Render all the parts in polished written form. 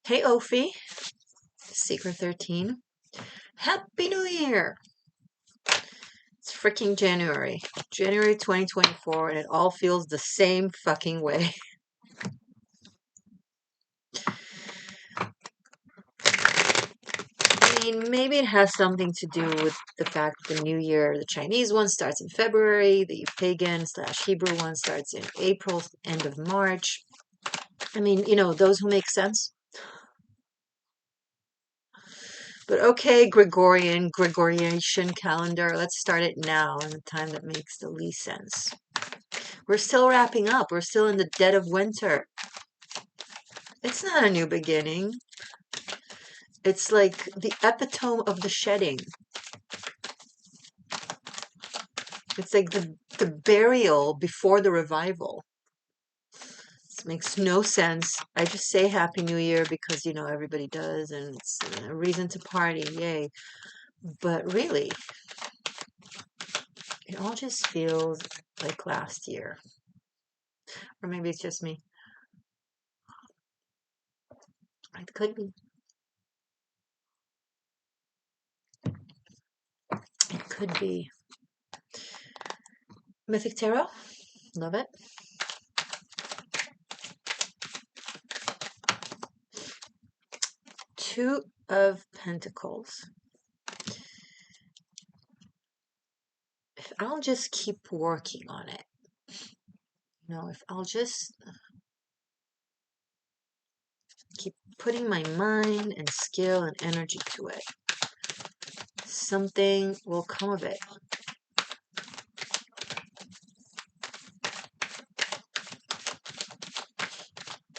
Hey, Ophi, Secret 13. Happy New Year! It's freaking January. January 2024, and it all feels the same fucking way. I mean, maybe it has something to do with the fact that the New Year, the Chinese one starts in February, the pagan/Hebrew one starts in April, end of March. I mean, those who make sense. But okay, Gregorian calendar, let's start it now in the time that makes the least sense. We're still wrapping up. We're still in the dead of winter. It's not a new beginning. It's like the epitome of the shedding. It's like the burial before the revival. This makes no sense. I just say Happy New Year because, everybody does and it's a reason to party. Yay. But really, it all just feels like last year. Or maybe it's just me. It could be. It could be. Mythic Tarot. Love it. Two of Pentacles. If I'll just keep working on it, if I'll just keep putting my mind and skill and energy to it, something will come of it.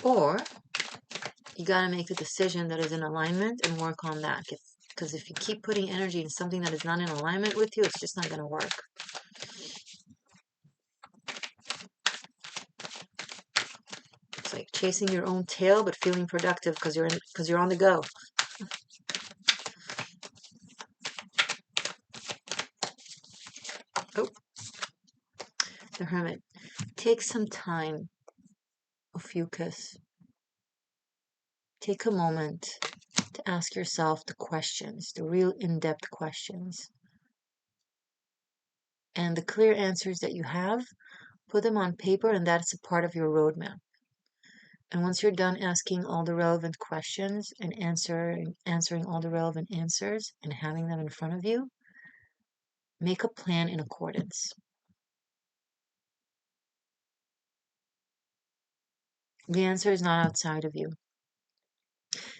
Or you got to make the decision that is in alignment and work on that. Because if you keep putting energy in something that is not in alignment with you, it's just not going to work. It's like chasing your own tail but feeling productive because you're on the go. Oh, the Hermit. Take some time, Ophiuchus. Take a moment to ask yourself the questions, the real in-depth questions. And the clear answers that you have, put them on paper, and that's a part of your roadmap. And once you're done asking all the relevant questions and answering all the relevant answers and having them in front of you, make a plan in accordance. The answer is not outside of you.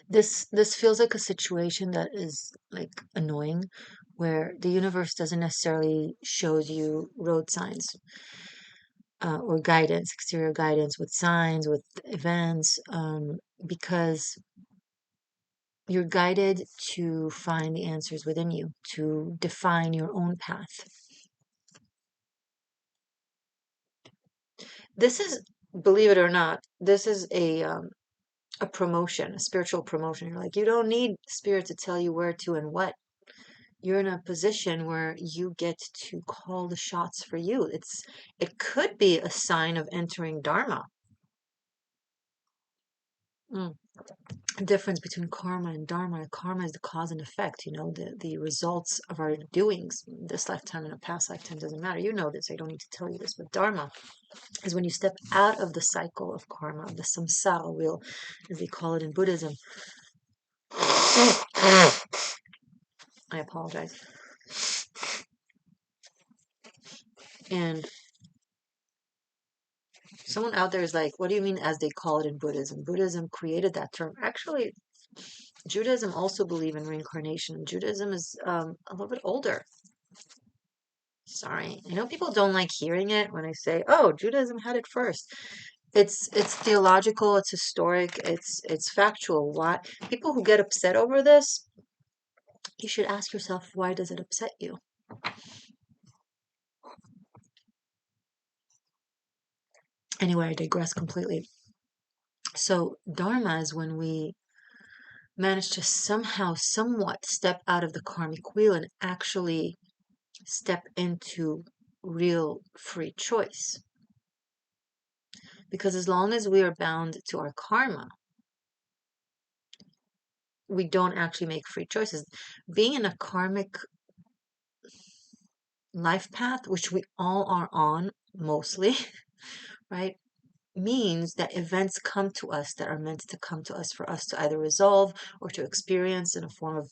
This feels like a situation that is like annoying, where the universe doesn't necessarily shows you road signs or guidance, exterior guidance with signs, with events, because you're guided to find the answers within you, to define your own path. This is, believe it or not, this is a promotion, a spiritual promotion. You're like, you don't need spirit to tell you where to and what. You're in a position where you get to call the shots for you. It could be a sign of entering Dharma. Difference between karma and dharma. Karma is the cause and effect, the results of our doings. This lifetime and a past lifetime doesn't matter. You know this, I don't need to tell you this. But dharma is when you step out of the cycle of karma, of the samsara wheel, as they call it in Buddhism. I apologize. And someone out there is like, what do you mean as they call it in Buddhism? Buddhism created that term. Actually, Judaism also believe in reincarnation. Judaism is a little bit older. Sorry, I know people don't like hearing it when I say, "Oh, Judaism had it first." It's theological, it's historic, it's factual. Why people who get upset over this, you should ask yourself, why does it upset you? Anyway, I digress completely. So, Dharma is when we manage to somehow, somewhat step out of the karmic wheel and actually step into real free choice. Because as long as we are bound to our karma, we don't actually make free choices. Being in a karmic life path, which we all are on mostly, right, means that events come to us that are meant to come to us for us to either resolve or to experience in a form of,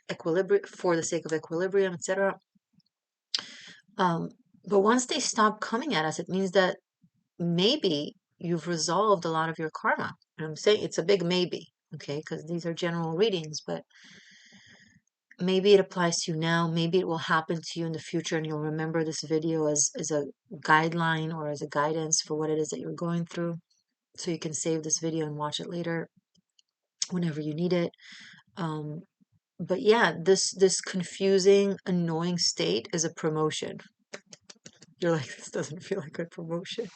equilibrium, for the sake of equilibrium, etc. But once they stop coming at us, it means that maybe you've resolved a lot of your karma. And I'm saying it's a big maybe, okay, because these are general readings, but maybe it applies to you now. Maybe it will happen to you in the future, and you'll remember this video as a guideline or as a guidance for what it is that you're going through. So you can save this video and watch it later whenever you need it. But yeah, this confusing, annoying state is a promotion. You're like, this doesn't feel like a promotion.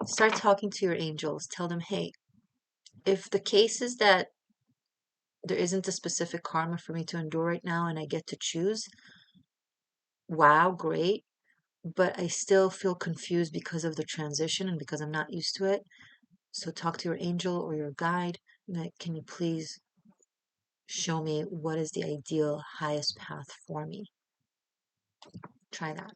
Start talking to your angels. Tell them, hey, if the case is that there isn't a specific karma for me to endure right now and I get to choose, wow, great. But I still feel confused because of the transition and because I'm not used to it. So talk to your angel or your guide. Like, can you please show me what is the ideal highest path for me? Try that.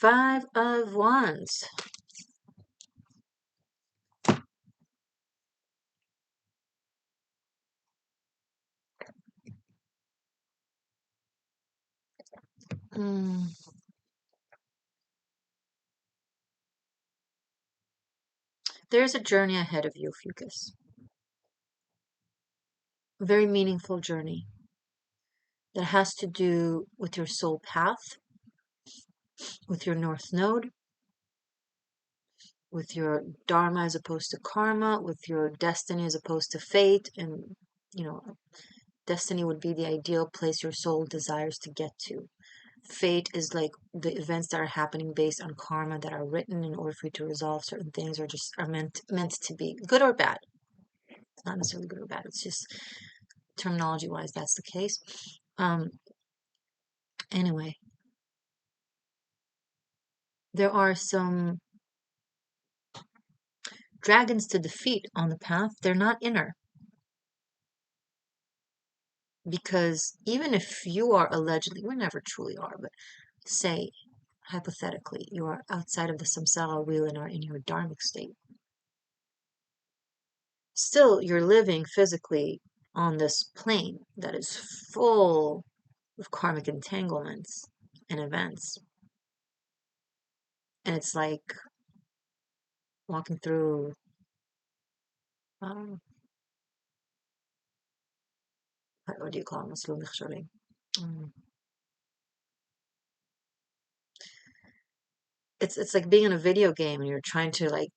5 of Wands. There's a journey ahead of you, Ophiuchus. A very meaningful journey that has to do with your soul path, with your North Node, with your Dharma as opposed to karma, with your destiny as opposed to fate. And, destiny would be the ideal place your soul desires to get to. Fate is like the events that are happening based on karma that are written in order for you to resolve certain things, or just are meant to be good or bad. It's not necessarily good or bad. It's just terminology wise, that's the case. Anyway, there are some dragons to defeat on the path. They're not inner. Because even if you are allegedly, we never truly are, but say, hypothetically, you are outside of the samsara wheel and are in your dharmic state, still you're living physically on this plane that is full of karmic entanglements and events. And it's like walking through what do you call it? It's like being in a video game and you're trying to like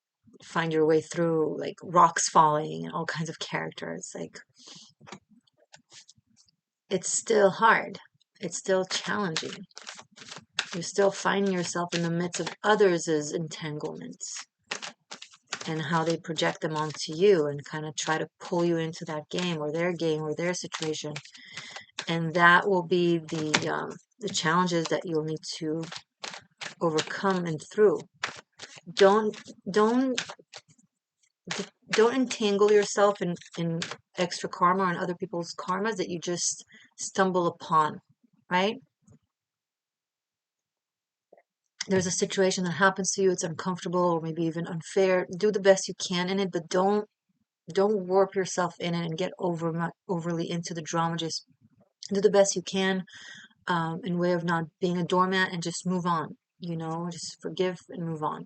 find your way through like rocks falling and all kinds of characters. Like, it's still hard. It's still challenging. You're still finding yourself in the midst of others' entanglements and how they project them onto you and kind of try to pull you into that game or their situation. And that will be the challenges that you'll need to overcome and through. Don't don't don't entangle yourself in extra karma and other people's karmas that you just stumble upon, right? There's a situation that happens to you, it's uncomfortable or maybe even unfair. Do the best you can in it, but don't warp yourself in it and get overly into the drama. Just do the best you can, in way of not being a doormat, and just move on. Just forgive and move on.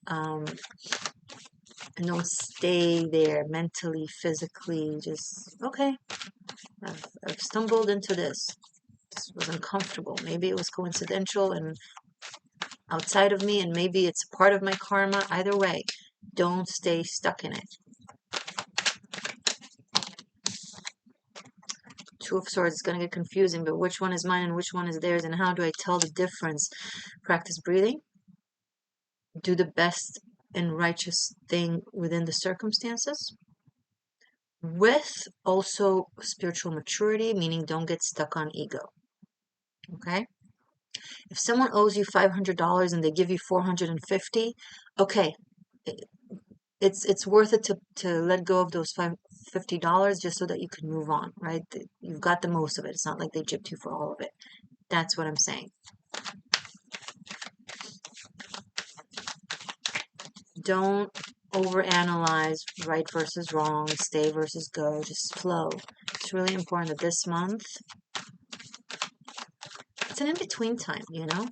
And don't stay there mentally, physically. Just, okay, I've stumbled into this. This was uncomfortable. Maybe it was coincidental and outside of me, and maybe it's part of my karma. Either way, don't stay stuck in it. Two of Swords is going to get confusing, but which one is mine and which one is theirs, and how do I tell the difference? Practice breathing. Do the best and righteous thing within the circumstances. with also spiritual maturity, meaning don't get stuck on ego. Okay? If someone owes you $500 and they give you 450, okay, it's worth it to let go of those $50 just so that you can move on, right? You've got the most of it. It's not like they gypped you for all of it. That's what I'm saying. Don't overanalyze right versus wrong, stay versus go, just flow. It's really important that this month, it's an in-between time, you know?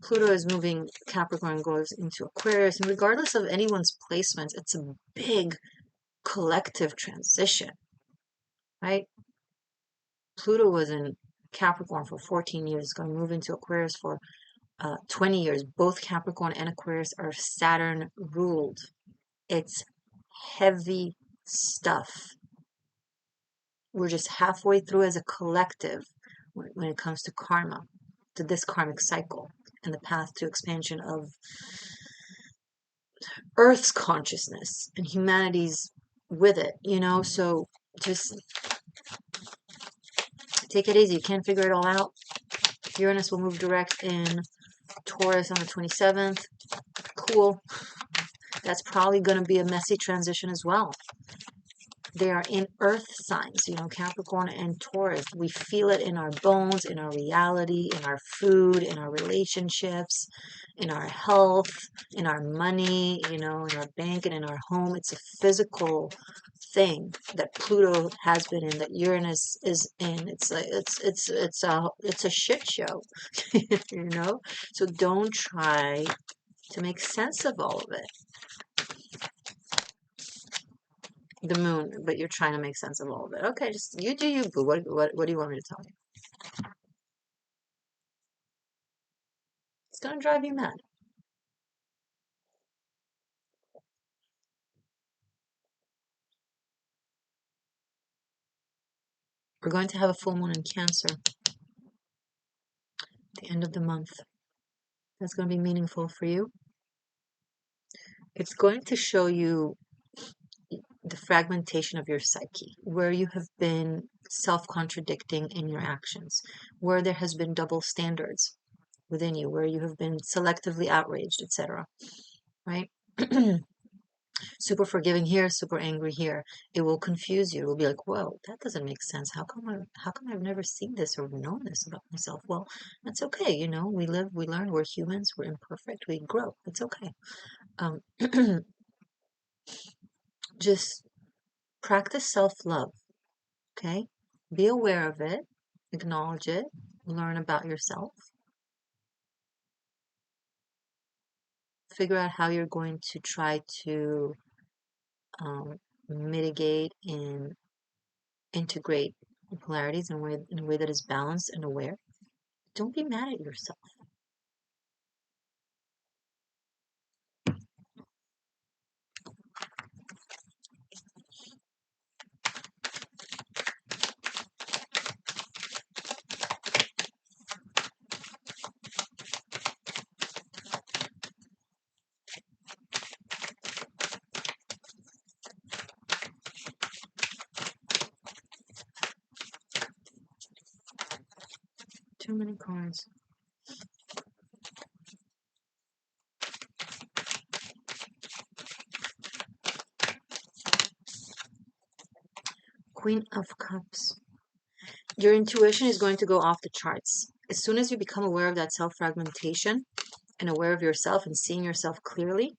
Pluto is moving, Capricorn goes into Aquarius, and regardless of anyone's placements, it's a big collective transition, right? Pluto was in Capricorn for 14 years, it's going to move into Aquarius for 20 years. Both Capricorn and Aquarius are Saturn ruled. It's heavy stuff. We're just halfway through as a collective when it comes to karma, to this karmic cycle and the path to expansion of Earth's consciousness and humanity's with it, you know? So just take it easy. You can't figure it all out. Uranus will move direct in Taurus on the 27th. Cool. That's probably going to be a messy transition as well. They are in earth signs, you know, Capricorn and Taurus. We feel it in our bones, in our reality, in our food, in our relationships, in our health, in our money, you know, in our bank and in our home. It's a physical thing that Pluto has been in, that Uranus is in. It's like it's a shit show, you know? So don't try to make sense of all of it. The moon, but you're trying to make sense of all of it. Okay, just you do you, boo. What do you want me to tell you? It's gonna drive you mad. We're going to have a full moon in Cancer at the end of the month. That's going to be meaningful for you. It's going to show you the fragmentation of your psyche, where you have been self-contradicting in your actions, where there has been double standards within you, where you have been selectively outraged, etc. Right? Super forgiving here, super angry here. It will confuse you. It will be like, whoa, that doesn't make sense. How come I've never seen this or known this about myself? Well, that's okay. You know, we live, we learn, we're humans, we're imperfect, we grow. It's okay. Um, just practice self-love, okay? Be aware of it, acknowledge it, learn about yourself, figure out how you're going to try to mitigate and integrate polarities in a way that is balanced and aware. Don't be mad at yourself. Too many cards. Queen of Cups. Your intuition is going to go off the charts. As soon as you become aware of that self-fragmentation and aware of yourself and seeing yourself clearly,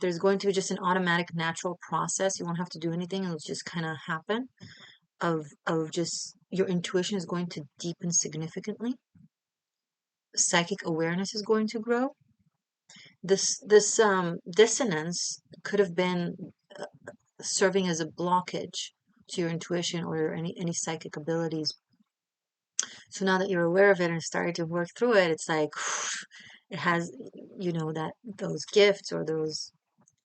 there's going to be just an automatic, natural process. You won't have to do anything. It'll just kind of happen of just your intuition is going to deepen significantly. Psychic awareness is going to grow. This dissonance could have been serving as a blockage to your intuition or any psychic abilities. So now that you're aware of it and starting to work through it, it's like it has, you know, that those gifts or those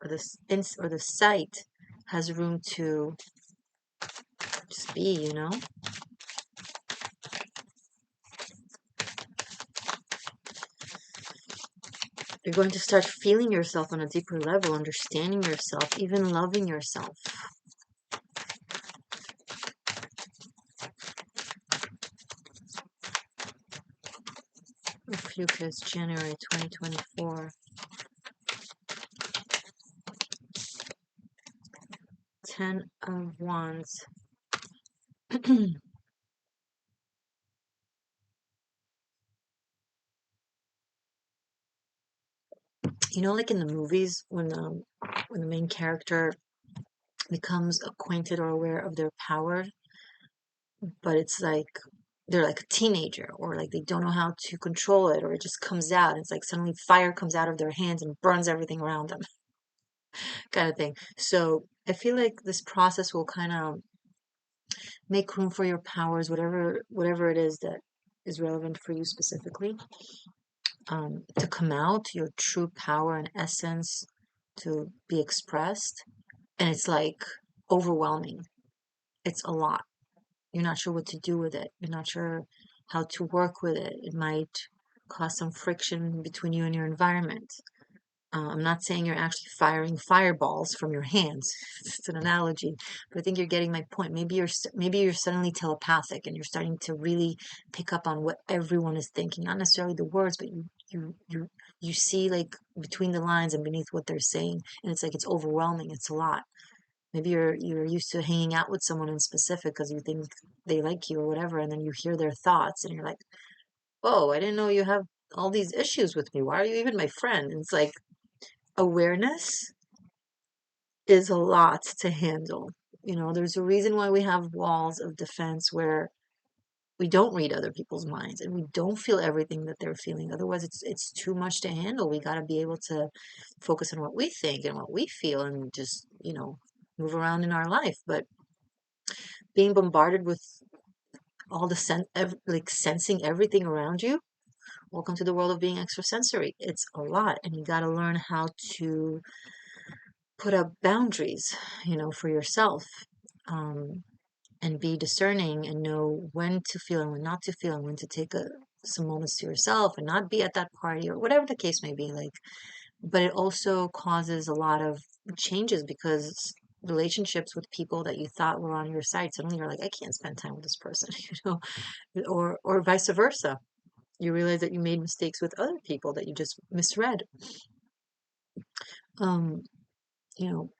or the sight has room to just be, you know. You're going to start feeling yourself on a deeper level, understanding yourself, even loving yourself. Ophiuchus, January 2024. 10 of Wands. You know, like in the movies, when the main character becomes acquainted or aware of their power, but it's like they're like a teenager, or like they don't know how to control it, or it just comes out. It's like suddenly fire comes out of their hands and burns everything around them, kind of thing. So I feel like this process will kind of make room for your powers, whatever it is that is relevant for you specifically, to come out, your true power and essence to be expressed. And it's like overwhelming. It's a lot. You're not sure what to do with it. You're not sure how to work with it. It might cause some friction between you and your environment. I'm not saying you're actually firing fireballs from your hands. It's an analogy, but I think you're getting my point. Maybe you're suddenly telepathic and you're starting to really pick up on what everyone is thinking. Not necessarily the words, but you see like between the lines and beneath what they're saying, and it's like it's overwhelming. It's a lot. Maybe you're used to hanging out with someone in specific because you think they like you or whatever, and then you hear their thoughts and you're like, "Oh, I didn't know you have all these issues with me. Why are you even my friend?" And it's like awareness is a lot to handle. You know, there's a reason why we have walls of defense where we don't read other people's minds and we don't feel everything that they're feeling. Otherwise, it's too much to handle. We got to be able to focus on what we think and what we feel and just, move around in our life. But being bombarded with all the like sensing everything around you, welcome to the world of being extrasensory. It's a lot, and you got to learn how to put up boundaries, for yourself, um, and be discerning and know when to feel and when not to feel and when to take some moments to yourself and not be at that party or whatever the case may be. Like, but it also causes a lot of changes because relationships with people that you thought were on your side, suddenly you're like, I can't spend time with this person, or vice versa. You realize that you made mistakes with other people that you just misread. Um, you know,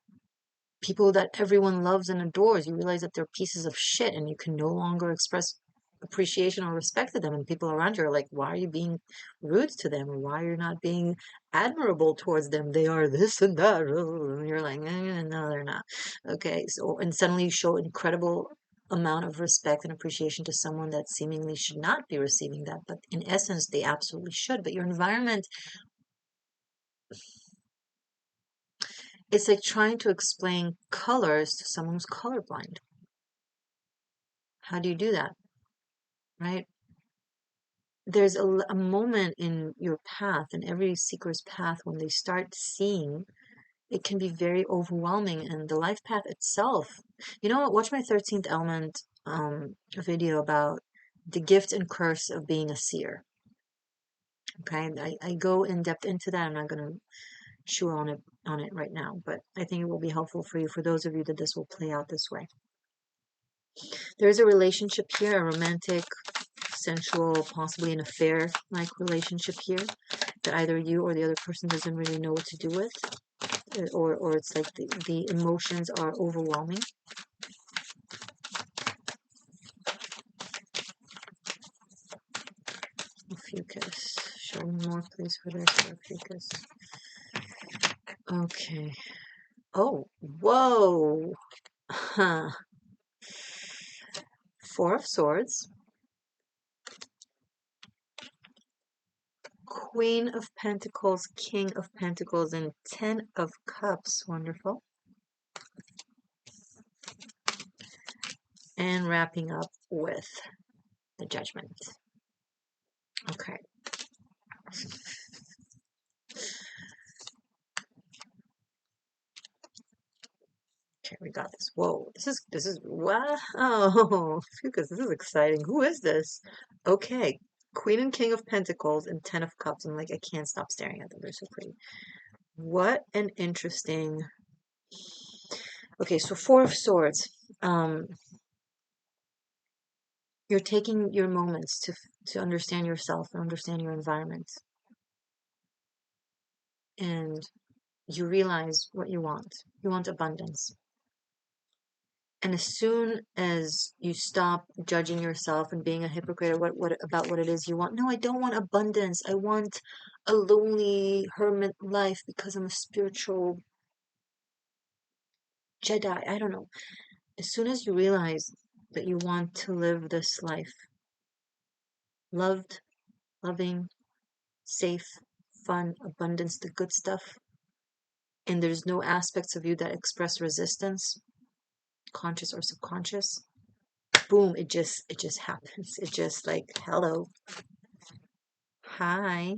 People that everyone loves and adores, you realize that they're pieces of shit and you can no longer express appreciation or respect to them. And people around you are like, why are you being rude to them? Or why are you not being admirable towards them? They are this and that. And you're like, no, they're not. Okay. So, and suddenly you show incredible amount of respect and appreciation to someone that seemingly should not be receiving that, but in essence they absolutely should. But your environment, it's like trying to explain colors to someone who's colorblind. How do you do that? Right? There's a moment in your path, in every seeker's path, when they start seeing, it can be very overwhelming. And the life path itself, you know what? Watch my 13th element video about the gift and curse of being a seer. Okay, I go in depth into that. I'm not going to chew on it right now, but I think it will be helpful for you, for those of you that this will play out this way. There's a relationship here, a romantic, sensual, possibly an affair-like relationship here that either you or the other person doesn't really know what to do with, or it's like the emotions are overwhelming. Ophiuchus. Show me more, please, for this. Ophiuchus. Okay. Oh, whoa. Huh. Four of Swords. Queen of Pentacles, King of Pentacles, and 10 of Cups. Wonderful. And wrapping up with the Judgment. Okay. Okay, we got this. Whoa, this is wow. Because this is exciting. Who is this? Okay, Queen and King of Pentacles and 10 of Cups. I'm like, I can't stop staring at them. They're so pretty. What an interesting. Okay, so Four of Swords. Um, you're taking your moments to understand yourself and understand your environment, and you realize what you want. You want abundance. And as soon as you stop judging yourself and being a hypocrite or what about what it is you want, no, I don't want abundance. I want a lonely hermit life because I'm a spiritual Jedi. I don't know. As soon as you realize that you want to live this life, loved, loving, safe, fun, abundance, the good stuff, and there's no aspects of you that express resistance, conscious or subconscious, boom, it just happens. It just like, hello, hi,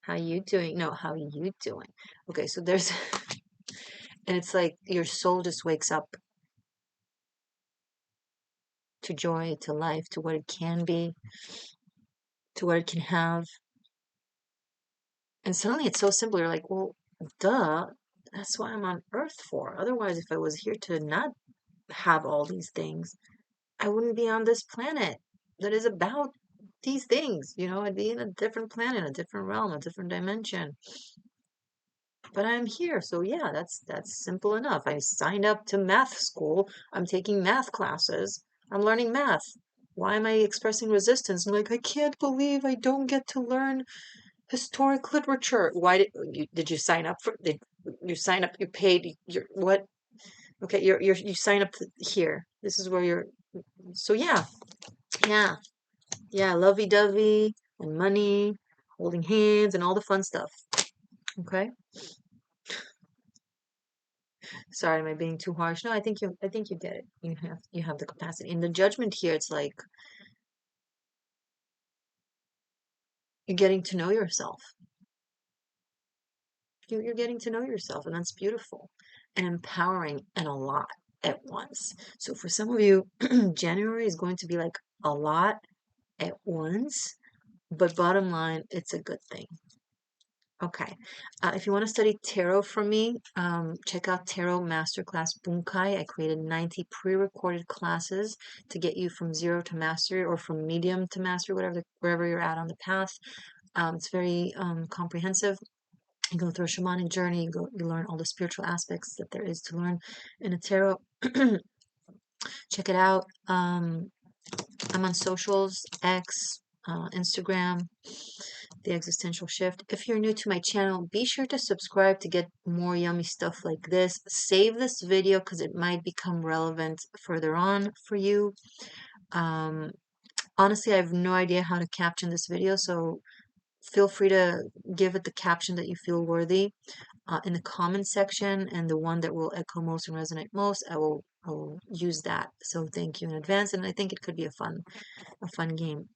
how you doing? No, how you doing? Okay, so there's and it's like your soul just wakes up to joy, to life, to what it can be, to what it can have. And suddenly it's so simple. You're like, well, duh, that's what I'm on earth for. Otherwise, if I was here to not have all these things, I wouldn't be on this planet that is about these things. I'd be in a different planet, a different realm, a different dimension. But I'm here, so yeah, that's simple enough. I signed up to math school. I'm taking math classes. I'm learning math. Why am I expressing resistance? I'm like, I can't believe I don't get to learn historic literature. Why did you sign up for? Did you sign up? You paid. You're what? Okay, you sign up here. This is where you're. So yeah, yeah, lovey-dovey and money, holding hands and all the fun stuff. Okay. Sorry, am I being too harsh? No, I think you get it. You have the capacity. In the judgment here, it's like you're getting to know yourself. You're getting to know yourself, and that's beautiful and empowering and a lot at once. So for some of you, January is going to be like a lot at once, but bottom line, it's a good thing. Okay. If you want to study tarot from me, check out Tarot Masterclass Bunkai. I created 90 pre-recorded classes to get you from zero to mastery or from medium to mastery, wherever you're at on the path. It's very comprehensive. You go through a shamanic journey. You learn all the spiritual aspects that there is to learn in a tarot. Check it out. I'm on socials, X, Instagram, The Existential Shift. If you're new to my channel, be sure to subscribe to get more yummy stuff like this. Save this video because it might become relevant further on for you. Honestly, I have no idea how to caption this video, so feel free to give it the caption that you feel worthy in the comment section, and the one that will echo most and resonate most, I will use that. So thank you in advance, and I think it could be a fun game.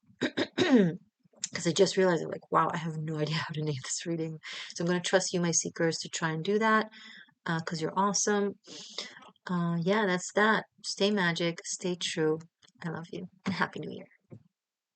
Because I just realized, I'm like, wow, I have no idea how to name this reading. So I'm going to trust you, my seekers, to try and do that because you're awesome. Yeah, that's that. Stay magic, stay true. I love you, and Happy New Year.